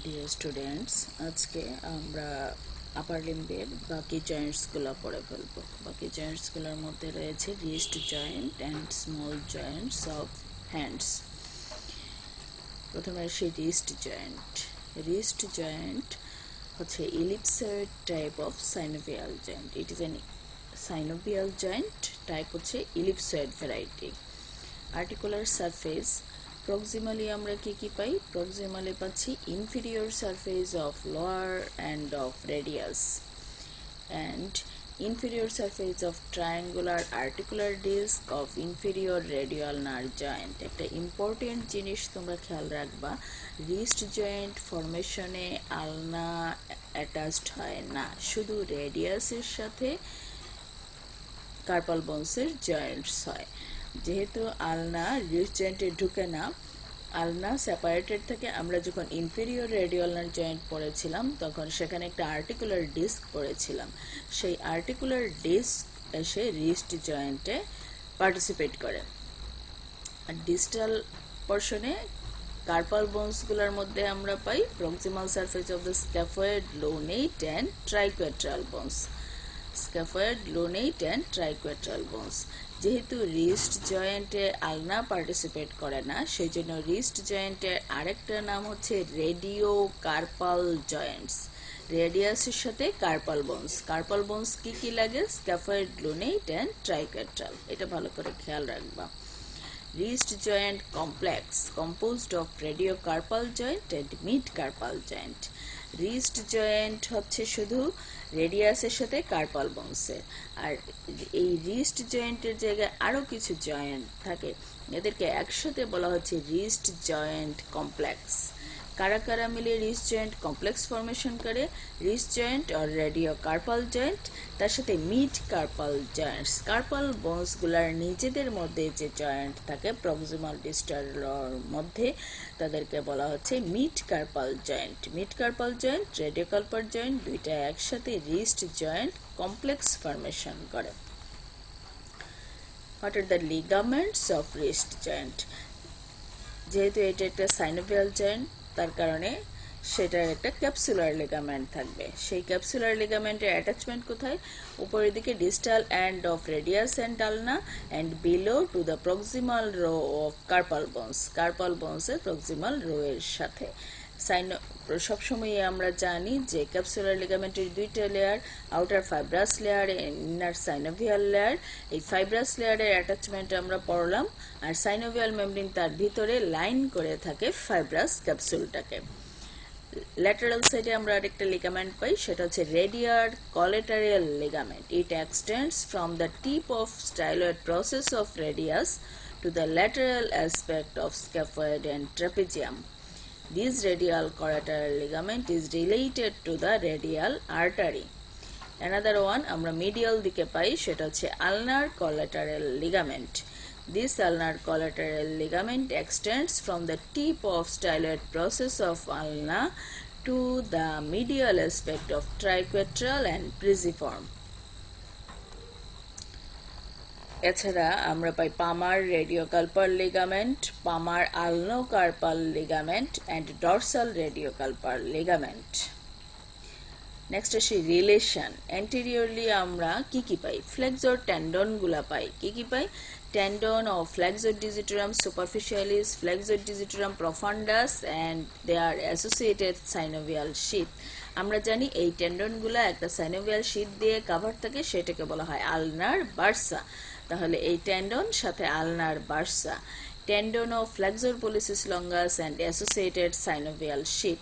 Dear students, আজকে আমরা আপার লিম্বের বাকি জয়েন্টসগুলো পড়ে ফেলবো। বাকি জয়েন্টসগুলোর মধ্যে রয়েছে wrist joint and small joints of hands. প্রথমে আসি রিস্ট জয়েন্ট হচ্ছে ellipsoid type of synovial joint. It is an synovial joint type হচ্ছে ellipsoid variety. Articular surface proximally আমরা কি পাই? প্রক্সিমালি পাচ্ছি inferior surface of lower end of radius and inferior surface of triangular articular disc of inferior radial nerve joint. একটা important জিনিস তোমরা খেয়াল রাখবা, রিস্ট জয়েন্ট ফরমেশনে আলনা অ্যাটাচড হয় না, শুধু রেডিয়াসের সাথে কার্পাল বোনসের জয়েন্টস হয়। যেহেতু আলনা রিস্ট জয়েন্টে ঢুকে না, আলনা সেপারেটেড থেকে আমরা যখন ইনফেরিয়র রেডিয়াল নার্ভ জয়েন্ট পড়েছিলাম তখন সেখানে একটা আর্টিকুলার ডিস্ক পড়েছিলাম। সেই আর্টিকুলার ডিস্ক এসে রিস্ট জয়েন্টে পার্টিসিপেট করে। আর ডিস্টাল পোর্শনে কার্পাল বোনসগুলোর মধ্যে আমরা পাই proximal surface of the scaphoid, lunate and triquetral bones. Scaphoid, lunate and triquetral bones. যেহেতু রিস্ট জয়েন্টে আলনা পার্টিসিপেট করে না, সেই জন্য রিস্ট জয়েন্টের আরেকটা নাম হচ্ছে রেডিও কার্পাল জয়েন্টস। রেডিয়াসের সাথে কার্পাল বোনস কি লাগে? Scaphoid, lunate and triquetral. এটা ভালো করে খেয়াল রাখবা। Wrist joint complex composed of radio carpal joint and mid carpal joint. Wrist joint হচ্ছে শুধু রেডিয়াসের সাথে কার্পাল বোনসের, আর এই রিস্ট জয়েন্টের জায়গায় আরও কিছু জয়েন্ট থাকে, এদেরকে একসাথে বলা হচ্ছে রিস্ট জয়েন্ট কমপ্লেক্স। কারা কারা মিলে রিস্ট জয়েন্ট কমপ্লেক্স ফরমেশন করে? রিস্ট জয়েন্ট আর রেডিও কার্পাল জয়েন্ট, তার সাথে মিড কার্পাল জয়েন্টস। কার্পাল বোনসগুলার নিজেদের মধ্যে যে জয়েন্ট থাকে প্রক্সিমাল ডিস্টালের মধ্যে, তাদেরকে বলা হচ্ছে mid carpal joint. Mid carpal joint, radio carpal joint দুইটা একসাথে রিস্ট জয়েন্ট কমপ্লেক্স ফরমেশন করে। What are the ligaments of wrist joint? যেহেতু এটা একটা সাইনোভিয়াল জয়েন্ট, তার কারণে সেটার একটা ক্যাপসুলার লিগামেন্ট থাকবে। সেই ক্যাপসুলার লিগামেন্টের অ্যাটাচমেন্ট কোথায়? উপরের দিকে distal end of radius and ulna and below to the proximal row of carpal bones. Carpal বোনসের প্রক্সিমাল রো এর সাথে। সবসময় আমরা জানি যে ক্যাপসুলার লিগামেন্টের দুইটা layer, outer fibrous layer, inner synovial layer. এই ফাইব্রাস লেয়ারের অ্যাটাচমেন্ট আমরা পড়লাম, আর সাইনোভিয়াল মেমব্রেন তার ভিতরে লাইন করে থাকে ফাইব্রাস ক্যাপসুলটাকে। ল্যাটারাল সাইডে আমরা আরেকটা লিগামেন্ট পাই, সেটা হচ্ছে radial collateral ligament. It extends from the tip of styloid process of radius to the lateral aspect of scaphoid and trapezium. This radial collateral ligament is related to the radial artery. Another one আমরা medial দিকে পাই, সেটা হচ্ছে ulnar collateral ligament. This ulnar collateral ligament extends from the tip of styloid process of ulna to the medial aspect of triquetral and pisiform. এছাড়া আমরা পাই palmar radiocarpal ligament, palmar ulnocarpal ligament and dorsal radiocarpal ligament. Next আসি relation. Anteriorly আমরা কি পাই? Flexor টেন্ডনগুলা পাই। কি পাই? Tendon of flexor digitorum superficialis, flexor digitorum profundus and they are associated synovial sheath. আমরা জানি এই টেন্ডনগুলা একটা সাইনোভিয়াল শীথ দিয়ে কাভার থাকে, সেটাকে বলা হয় আলনার বার্সা। তাহলে এই টেন্ডন সাথে ulnar bursa. Tendon of flexor pollicis longus and associated synovial sheath.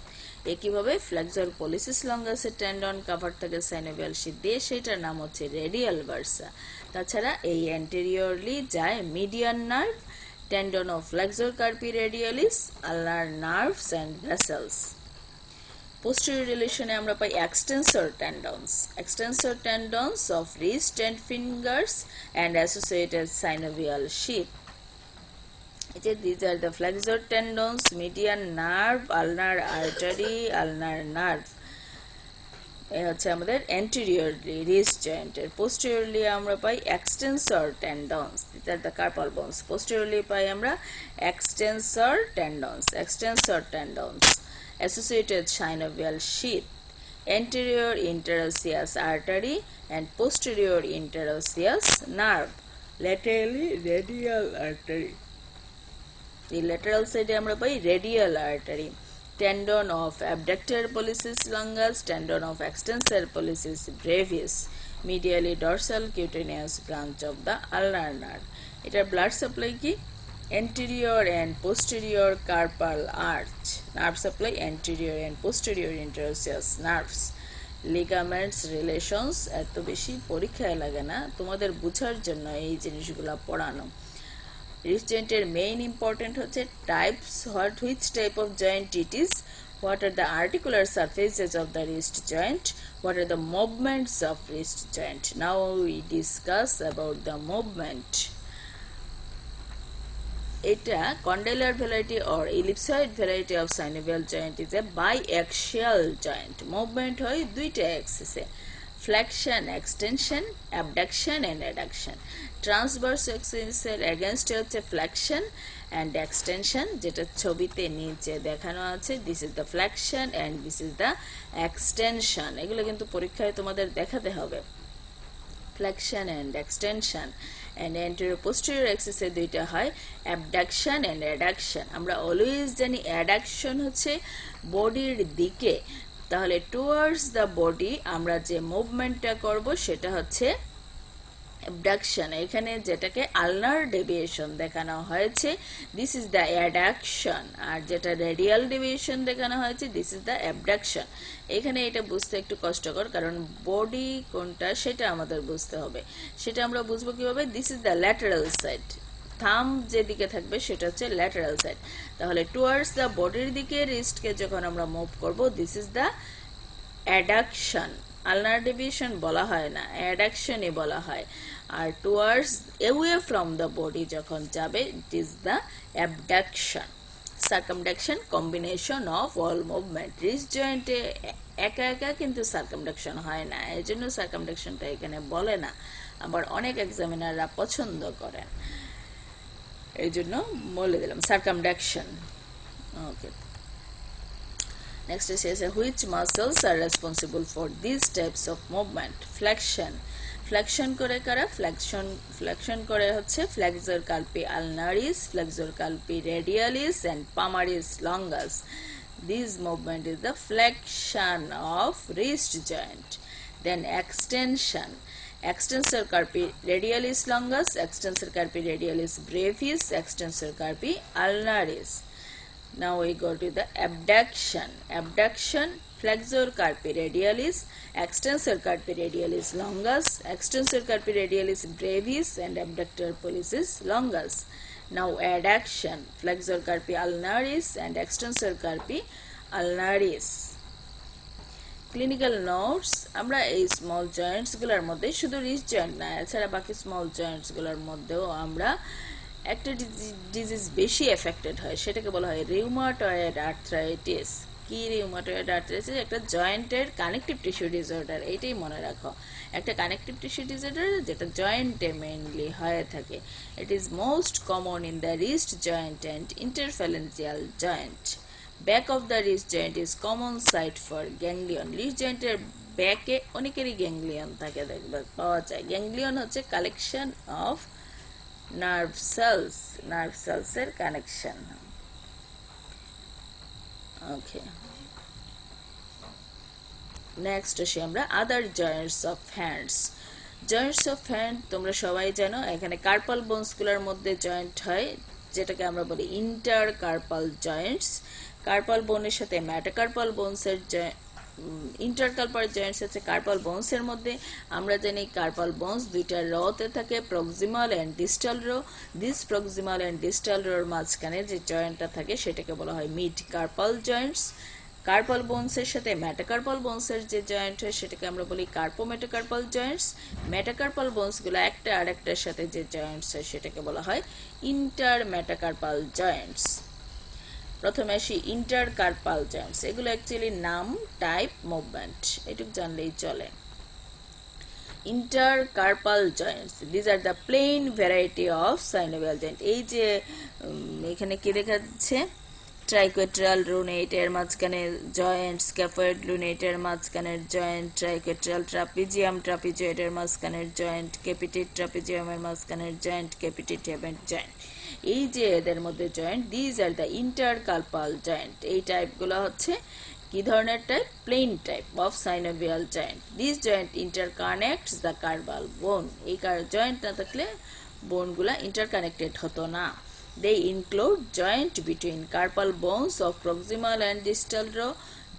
একইভাবে ফ্লেক্সর পলিসিস লঙ্গাসের টেন্ডন কাভার থাকে সাইনোভিয়াল শীথ দিয়ে, সেটার নাম হচ্ছে রেডিয়াল বার্সা। তাছাড়া এই অ্যান্টেরিয়রলি যায় median nerve, tendon of flexor carpi radialis, ulnar nerves and vessels. Posterior রিলেশনে আমরা পাই extensor tendons of wrist and fingers and associated synovial sheath. These are the flexor tendons, median nerve, ulnar artery, ulnar nerve. এই হচ্ছে আমাদের anteriorly wrist জয়েন্টের। Posteriorly আমরা পাই extensor tendons, this are the carpal bones. Posteriorly পাই আমরা extensor tendons associated synovial sheath, anterior interosseous artery and posterior interosseous nerve, laterally radial artery, এই lateral সাইডে আমরা পাই radial artery, tendon of abductor pollicis longus, tendon of extensor pollicis brevis, medially dorsal cutaneous branch of the ulnar nerve. এটার blood supply কি? anterior and posterior carpal arch, nerve supply anterior and posterior interosseous nerves, ligaments relations এত বেশি পরীক্ষায় লাগে না, তোমাদের বোঝার জন্য এই জিনিসগুলো পড়ানো। রিস্ট জয়েন্টের মেইন ইম্পর্টেন্ট হচ্ছে types, which type of joint it is, what are the articular surfaces of the wrist joint, what are the movements of wrist joint. Now we discuss about the movement. এটা condylar variety or ellipsoid variety of synovial joint is a biaxial joint. Movement হয় দুইটা অ্যাক্সিসে, flexion extension, abduction and adduction. Transverse অ্যাক্সিসের এগেনস্টে হচ্ছে flexion and extension, যেটা ছবিতে নিচে দেখানো আছে। This is the flexion and this is the extension. এগুলো কিন্তু পরীক্ষায় তোমাদের দেখাতে হবে। Flexion and extension and anterior posterior অ্যাক্সিসে দুইটা হয় অ্যাবডাকশন অ্যান্ড অ্যাডাকশন। আমরা অলওয়েজ জানি অ্যাডাকশন হচ্ছে বডির দিকে, তাহলে টুয়ার্ডস দ্য বডি আমরা যে মুভমেন্টটা করব সেটা হচ্ছে অ্যাবডাকশন। এখানে যেটাকে আলনার ডেভিয়েশন দেখানো হয়েছে, দিস ইজ দ্য অ্যাডাকশন, আর যেটা রেডিয়াল ডেভিয়েশন দেখানো হয়েছে, দিস ইজ দ্য অ্যাবডাকশন। এখানে এটা বুঝতে একটু কষ্টকর, কারণ বডি কোনটা সেটা আমাদের বুঝতে হবে। সেটা আমরা বুঝবো কিভাবে? This is the lateral side, thumb যেদিকে থাকবে সেটা হচ্ছে ল্যাটারাল সাইড। তাহলে টুয়ার্ডস দ্য বডির দিকে রিস্টকে যখন আমরা মুভ করব, this is the adduction. Ulnar deviation বলা হয় না, অ্যাডাকশনই বলা হয়। আর towards away from the body যখন যাবে, it is the abduction. Circumduction combination of all movement. Wrist জয়েন্টে একা একা কিন্তু সার্কামডাকশন হয় না, এই জন্য সার্কামডাকশনটা এখানে বলে না, আবার অনেক এক্সামিনাররা পছন্দ করেন, এই জন্য বলে দিলাম সার্কামডাকশন। ওকে, next is which muscles are responsible for these types of movement? Flexion. Flexion করে কারা? flexion করে হচ্ছে flexor carpi ulnaris, flexor carpi radialis and palmaris longus. This movement is the flexion of wrist joint. Then extension. Extensor carpi radialis longus, extensor carpi radialis brevis, extensor carpi ulnaris. Now we go to the abduction. Abduction, flexor carpi radialis, extensor carpi radialis longus, extensor carpi radialis brevis and abductor pollicis longus. Now adduction, flexor carpi ulnaris and extensor carpi ulnaris. Clinical notes, আমরা এই small জয়েন্টসগুলোর মধ্যে, শুধু wrist joint না, এছাড়া বাকি small জয়েন্টসগুলোর মধ্যেও আমরা একটা ডিজিজ বেশি এফেক্টেড হয়, সেটাকে বলা হয় রিউমাটয়েড আর্থ্রাইটিস। কি রিউমাটয়েড আর্থ্রাইটিস? একটা জয়েন্টের কানেকটিভ টিস্যু ডিসঅর্ডার, এইটাই মনে রাখো। একটা কানেকটিভ টিস্যু ডিসঅর্ডার যেটা জয়েন্টে মেইনলি হয়ে থাকে। It is most common in the wrist joint and interphalangeal joint. Back of the wrist joint is common site for ganglion. Wrist জয়েন্টের ব্যাকে অনেকেরই গ্যাংলিয়ন থাকে, দেখবে পাওয়া যায়। গ্যাংলিয়ন হচ্ছে কালেকশন অফ নার্ভ সেলসের কানেকশন। ওকে, নেক্সট আসি আমরা other joints of hands. Joints of hand তোমরা সবাই জানো, এখানে কার্পাল বোনসগুলোর মধ্যে জয়েন্ট হয়, যেটাকে আমরা বলি ইন্টার কার্পাল জয়েন্টস। কার্পাল বোনের সাথে ম্যাটাকার্পাল বোনসের ইন্টারকার্পাল জয়েন্টস হচ্ছে কার্পাল বোনসের মধ্যে। আমরা জানি কার্পাল বোনস দুইটা রতে থাকে, proximal and distal row. This proximal and distal রোর মাঝখানে যে জয়েন্টটা থাকে সেটাকে বলা হয় মিড কার্পাল জয়েন্টস। কার্পাল বোনসের সাথে ম্যাটাকার্পাল বোনসের যে জয়েন্ট হয় সেটাকে আমরা বলি কার্পোমেটাকার্পাল জয়েন্টস। ম্যাটাকার্পাল বোনসগুলো একটা আরেকটার সাথে যে জয়েন্টস হয় সেটাকে বলা হয় ইন্টার ম্যাটাকার্পাল জয়েন্টস। প্রথমে আসি ইন্টারকার্পাল জয়েন্টস। এগুলো অ্যাকচুয়ালি নাম, টাইপ, মুভমেন্ট, এটুক জানলেই চলে। Intercarpal joints, these are the plain variety of synovial joint। এই যে এখানে কি দেখা যাচ্ছে, ট্রাইকোয়েট্রাল রুনেট এর মাঝখানে জয়েন্ট, স্ক্যাফয়েড রুনেট এর মাঝখানের জয়েন্ট, ট্রাইকোয়েট্রাল ট্রাপিজিয়াম ট্রাপিজয়েড এর মাঝখানের জয়েন্ট, ক্যাপিটেট ট্রাপিজিয়াম এর মাঝখানের জয়েন্ট, ক্যাপিটেট হেভেন জয়েন্ট। এই যে এদের মধ্যে joint, these are the intercarpal joint. এই টাইপগুলো হচ্ছে কি ধরনের type? Plane type of synovial joint. This joint interconnects the carpal bone. এই জয়েন্ট না থাকলে বোনগুলা ইন্টারকানেক্টেড হতো না। They include joint between carpal bones of proximal and distal row,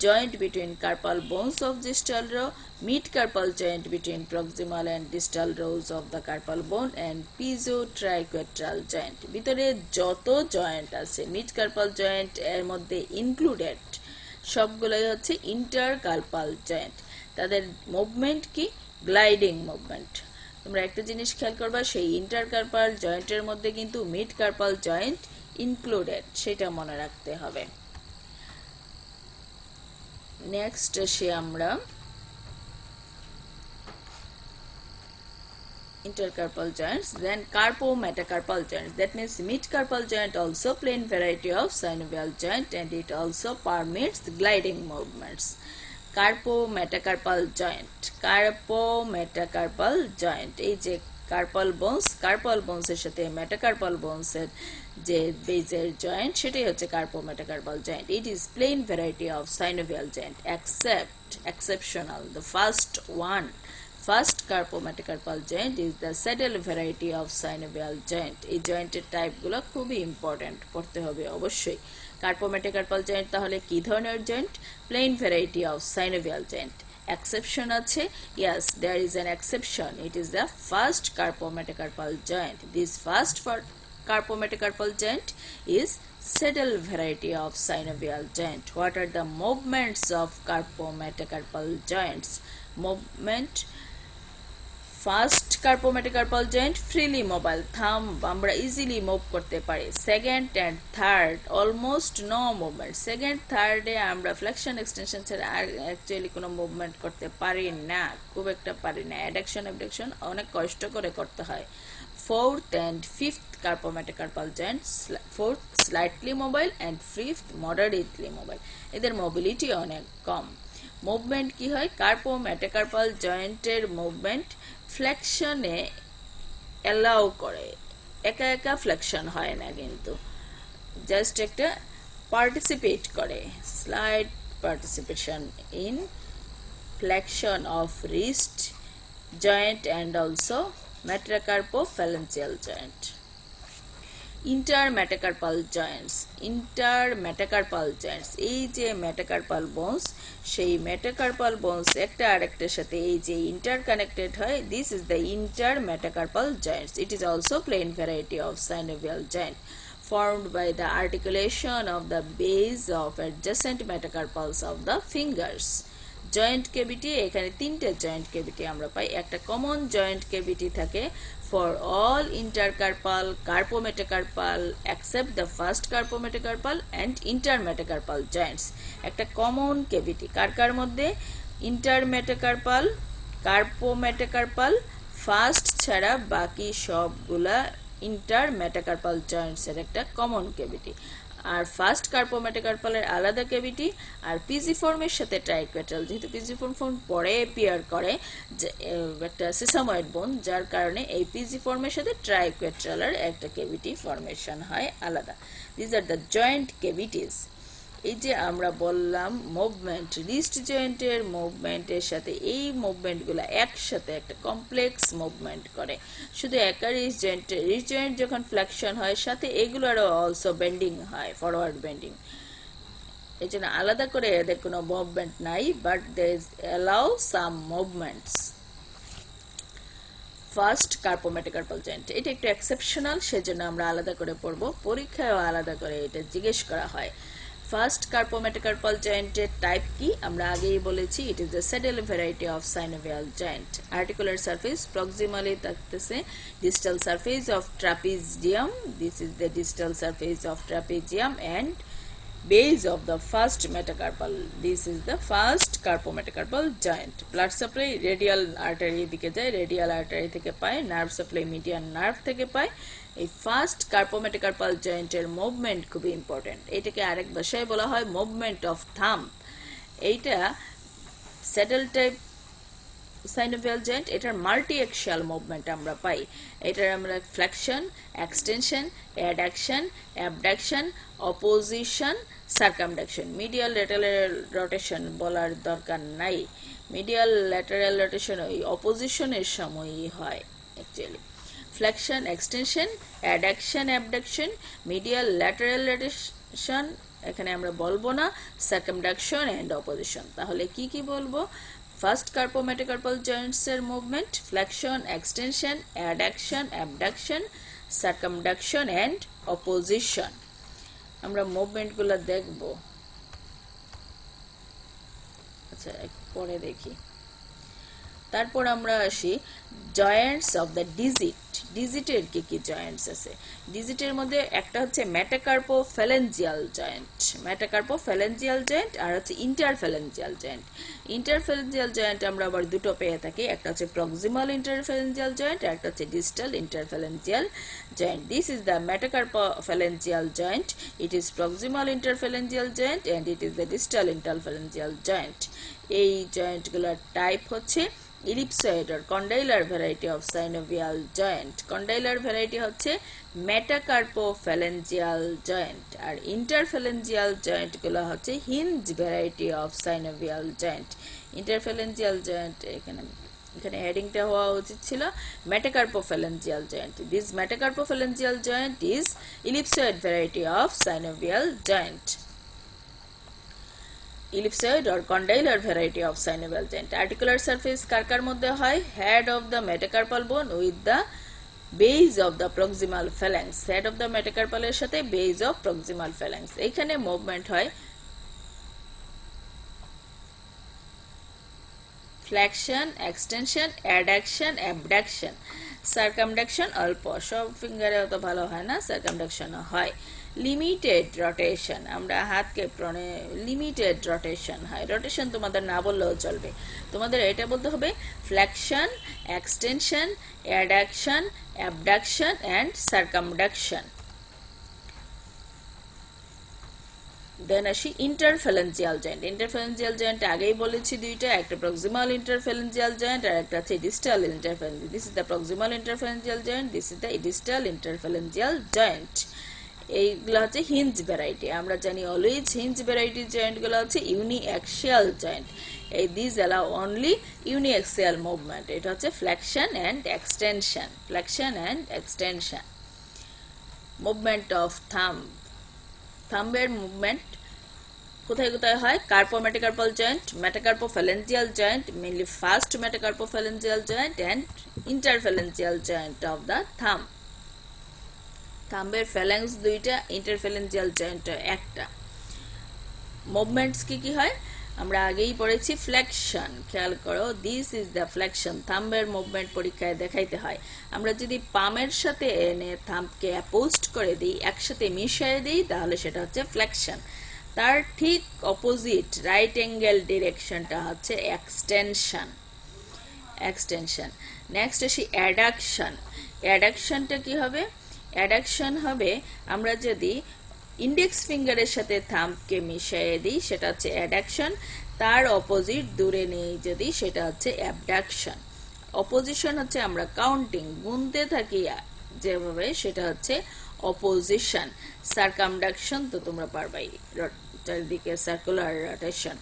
joint between carpal bones of distal row, mid-carpal joint between proximal and distal rows of the carpal bone, and piezotriquetral joint। ভিতরে যত joint আছে mid-carpal joint এর মধ্যে included সবগুলোই হচ্ছে ইন্টারকার্পাল joint. তাদের movement কি? Gliding movement. তোমরা একটা জিনিস খেয়াল করবা, সেই ইন্টারকার্পাল জয়েন্টের মধ্যে কিন্তু মিড কার্পাল জয়েন্ট ইনক্লুডেড, সেটা মনে রাখতে হবে। নেক্সট আসি আমরা intercarpal joints, then carpo-metacarpal joints, that means mid-carpal joint also plain variety of synovial joint and it also permits gliding movements। carpo-metacarpal joint, এই যে কার্পাল বোনস এর সাথে মেটাকার্পাল বোনস এর যে বেজের জয়েন্ট, সেটাই হচ্ছে carpo-metacarpal joint। it is plain variety of synovial joint exceptional the first carpo-metacarpal joint is the saddle variety of synovial joint। এই জয়েন্টের টাইপগুলো খুবই ইম্পর্টেন্ট, পড়তে হবে অবশ্যই। carpo-metacarpal joint তাহলে কি ধরনের joint? Plane variety of synovial joint। exception আছে? yes, there is an exception, it is the first carpo-metacarpal joint। this first carpo-metacarpal joint is saddle variety of synovial joint। what are the movements of carpo-metacarpal joints? movement, first carpo-metacarpal joint freely mobile, thumb আমরা easily move করতে পারি। Second and third almost no movement. Second থার্ডে আমরা flexion extension ছাড়া actually কোনো movement করতে পারি না, খুব একটা পারি না। অ্যাডাকশন অনেক কষ্ট করে করতে হয়। Fourth and fifth carpo-metacarpal joint, fourth slightly mobile and fifth moderately mobile, এদের মোবিলিটি অনেক কম। মুভমেন্ট কি হয়? carpo-metacarpal জয়েন্টের মুভমেন্ট ফ্লেকশনে অ্যালাউ করে, একা একা ফ্লেকশন হয় না, কিন্তু জাস্ট একটা পার্টিসিপেট করে, slide participation in flexion of wrist joint and also metacarpophalangeal joint। intermetacarpal joints, এই যে মেটাকার্পাল বোনস, সেই মেটাকার্পাল বোনস একটা আরেকটার সাথে এই যে ইন্টারকানেক্টেড হয়, this is the intermetacarpal joints। it is also plain variety of synovial joint formed by the articulation of the base of adjacent metacarpals of the fingers। Joint কেভিটি, এখানে তিনটে joint কেভিটি আমরা পাই। একটা কমন জয়েন্ট কেভিটি থাকে for all intercarpal, carpo-metacarpal except the first carpo-metacarpal and intermetacarpal joints। একটা common কেভিটি কার মধ্যে? intermetacarpal, carpo-metacarpal, first ছাড়া বাকি সবগুলা intermetacarpal joints এর একটা কমন কেভিটি। আর ফার্স্ট carpo-metacarpal এর আলাদা ক্যাভিটি, আর পিজিফর্মের সাথে ট্রাইকোয়েট্রাল, যেহেতু পিজিফর্ম পরে অ্যাপিয়ার করে একটা সিসাময়েড বোন, যার কারণে এই পিজিফর্মের সাথে ট্রাইকোয়েট্রালের একটা ক্যাভিটি ফর্মেশন হয় আলাদা। This are the joint cavities. এই যে আমরা বললাম মুভমেন্ট, রিস্ট জয়েন্টের মুভমেন্টের সাথে এই মুভমেন্টগুলো একসাথে একটা কমপ্লেক্স মুভমেন্ট করে। শুধু একা রিস্ট জয়েন্ট যখন ফ্লেকশন হয়, সাথে এগুলোরও অলসো বেন্ডিং হয়, ফরওয়ার্ড বেন্ডিং। এই জন্য আলাদা করে এদের কোনো মুভমেন্ট নাই, but they allow some movements. First carpo-metacarpal joint, এটা একটু এক্সেপশনাল, সেজন্য আমরা আলাদা করে পড়বো, পরীক্ষায়ও আলাদা করে এটা জিজ্ঞেস করা হয়। ফার্স্ট carpo-metacarpal jointed টাইপ কি? আমরা আগেই বলেছি, it is the saddle variety of synovial joint। articular surface proximally থাকতেছে distal surface of trapezium, this is the distal surface of trapezium, and base of the first metacarpal. This is the first carpometacarpal joint. Blood supply radial artery দিকে যায়, radial artery থেকে পায়, nerve supply median nerve থেকে পায়। এই first কার্পোমেটাকার্পাল জয়েন্টের movement খুবই important. এটাকে আরেক ভাষায় বলা হয় মুভমেন্ট অফ থাম্ব। এইটা স্যাডেল টাইপ সাইনোভিয়াল জয়েন্ট, এটার মাল্টি অ্যাক্সিয়াল মুভমেন্ট আমরা পাই। এটার আমরা flexion, extension, adduction, abduction, opposition, circumduction. Medial lateral rotation বলার দরকার নাই, মিডিয়াল ল্যাটারাল রোটেশন ওই অপোজিশনের সময়ই হয় actually. Flexion, extension, adduction, abduction, medial lateral rotation এখানে আমরা বলবো না, সার্কামডাকশন এন্ড অপোজিশন। তাহলে কি কি বলবো? ফার্স্ট কার্পোমেটাকার্পাল জয়েন্টসের movement flexion, extension, adduction, abduction, circumduction and opposition. আমরা মুভমেন্টগুলো দেখব। আচ্ছা পরে দেখি। তারপর আমরা আসি জয়েন্টস অফ দ্য ডিজিট। ডিজিটের কি কি জয়েন্টস আছে? ডিজিটের মধ্যে একটা হচ্ছে মেটাকার্পোফ্যালেঞ্জিয়াল জয়েন্ট, মেটাকার্পোফ্যালেঞ্জিয়াল জয়েন্ট, আর হচ্ছে ইন্টারফ্যালেঞ্জিয়াল জয়েন্ট। ইন্টারফ্যালেঞ্জিয়াল জয়েন্ট আমরা আবার দুটো পেয়ে থাকি, একটা হচ্ছে প্রক্সিমাল ইন্টারফ্যালেঞ্জিয়াল জয়েন্ট আর একটা হচ্ছে distal interphalangeal joint. This is the metacarpophalangeal joint, it is proximal interphalangeal joint and it is the distal interphalangeal joint. এই জয়েন্টগুলোর টাইপ হচ্ছে ইলিপসয়েড আর condylar variety of synovial joint. Condylar variety হচ্ছে metacarpophalangeal joint, আর interphalangeal জয়েন্টগুলো হচ্ছে hinge variety of synovial joint. Interphalangeal joint এখানে হেডিংটা হওয়া উচিত ছিল metacarpophalangeal joint. This metacarpophalangeal joint is ellipsoid variety of synovial joint. Ellipsoid or condylar variety of synovial joint. Articular surface কার মধ্যে হয়? Head of the metacarpal bone with the base of the proximal phalanx. Head of the metacarpal এর সাথে base of proximal phalanx। এখানে movement হয় flexion, extension, adduction, abduction, সার্কামডাকশন অল্প, সব ফিঙ্গারে অত ভালো হয় না, সার্কামডাকশনও হয়। লিমিটেড রোটেশন, আমরা হাতকে লিমিটেড রোটেশন হয়। রোটেশন তোমাদের না বললেও চলবে, তোমাদের এটা বলতে হবে flexion, extension, adduction, abduction and circumduction. Then আসি ইন্টারফ্যালেঞ্জিয়াল জয়েন্ট। ইন্টারফ্যালেঞ্জিয়াল জয়েন্ট আগেই বলেছি দুইটা, একটা প্রক্সিমাল ইন্টারফ্যালেঞ্জিয়াল জয়েন্ট আর একটা হচ্ছে distal interphalangeal. This is the proximal interphalangeal joint, this is the distal interphalangeal joint. এইগুলো হচ্ছে হিঞ্জ ভ্যারাইটি। আমরা জানি অলওয়েজ হিঞ্জ ভ্যারাইটির জয়েন্টগুলো হচ্ছে ইউনিঅ্যাক্সিয়াল জয়েন্ট। এই this allow only uniaxial movement. এটা হচ্ছে flexion and extension, flexion and extension. Movement of thumb, থাম্বের মুভমেন্ট কোথায় কোথায় হয়? Carpometacarpal joint, metacarpophalangeal joint, mainly first metacarpophalangeal joint and interphalangeal joint of the thumb. থাম্বের phalanx দুইটা, interphalangeal joint একটা। Movements কি কি হয়? আমরা আগেই পড়েছি ফ্লেকশন, খেয়াল করো, দিস ইজ দ্য ফ্লেকশন। থাম্বের মুভমেন্ট পরীক্ষায় দেখাইতে হয়। আমরা যদি পামের সাথে এনে থাম্বকে অ্যাপোস্ট করে দিই, একসাথে মিশিয়ে দিই, তাহলে সেটা হচ্ছে ফ্লেকশন। তার ঠিক অপোজিট রাইট অ্যাঙ্গেল ডিরেকশনটা হচ্ছে এক্সটেনশন, এক্সটেনশন। নেক্সট আসি অ্যাডাকশন। অ্যাডাকশনটা কি হবে? অ্যাডাকশন হবে আমরা যদি ইন্ডেক্স ফিঙ্গারের সাথে থাম্বকে মিশিয়ে দিই, সেটা হচ্ছে অ্যাডাকশন। তার অপোজিট দূরে নেই যদি, সেটা হচ্ছে অ্যাবডাকশন। অপোজিশন হচ্ছে আমরা কাউন্টিং, গুনতে থাকি যেভাবে, সেটা হচ্ছে অপোজিশন। সার্কামডাকশন তো তোমরা পারবাই, চারিদিকে সার্কুলার রোটেশন।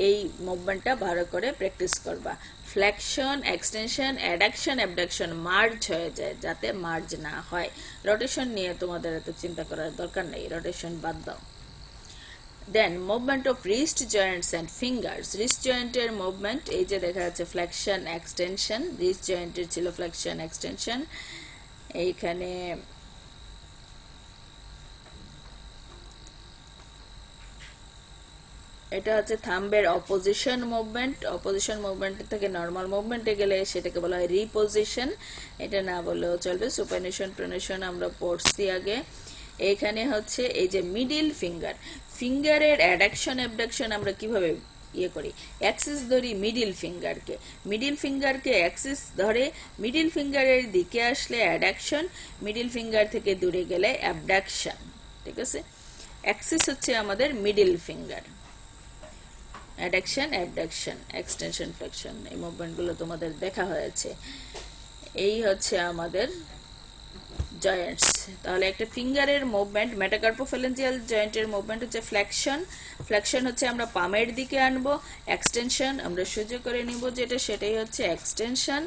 এই মুভমেন্টটা ভালো করে প্র্যাকটিস করবা। Flexion, extension, adduction, abduction merge হয়ে যায়, যাতে মার্জ না হয়। রোটেশন নিয়ে তোমাদের এত চিন্তা করার দরকার নেই, রোটেশন বাদ দাও। Then movement of wrist joints and fingers. Wrist জয়েন্টের মুভমেন্ট এই যে দেখা যাচ্ছে ফ্লেকশন, এক্সটেনশন। রিস্ট জয়েন্টের ছিল ফ্লেকশন, এক্সটেনশন। এইখানে এটা হচ্ছে থাম্বের অপোজিশন মুভমেন্ট। অপোজিশন মুভমেন্ট থেকে নর্মাল মুভমেন্টে গেলে সেটাকে বলা হয় রিপোজিশন। এটা না বললেও চলবে, সুপারনেশন, প্রোনেশন আমরা পড়ছি আগে। এখানে হচ্ছে এই যে মিডিল ফিঙ্গার, ফিঙ্গারের অ্যাডাকশন অ্যাবডাকশন আমরা কিভাবে ইয়ে করি, অ্যাক্সিস ধরি মিডিল ফিঙ্গারকে অ্যাক্সিস ধরে, মিডিল ফিঙ্গারের দিকে আসলে অ্যাডাকশন, মিডিল ফিঙ্গার থেকে দূরে গেলে অ্যাবডাকশন। ঠিক আছে, অ্যাক্সিস হচ্ছে আমাদের middle finger, addiction abduction extension flexion, এই মুভমেন্টগুলো তোমাদের দেখা হয়েছে। এই হচ্ছে আমাদের জয়েন্টস। তাহলে একটা ফিঙ্গারের মুভমেন্ট, মেটাকার্পোফ্যালেঞ্জিয়াল জয়েন্টের মুভমেন্ট হচ্ছে ফ্লেকশন, ফ্লেকশন হচ্ছে আমরা পামের দিকে আনবো, এক্সটেনশন আমরা সোজা করে নিব যেটা, সেটাই হচ্ছে এক্সটেনশন।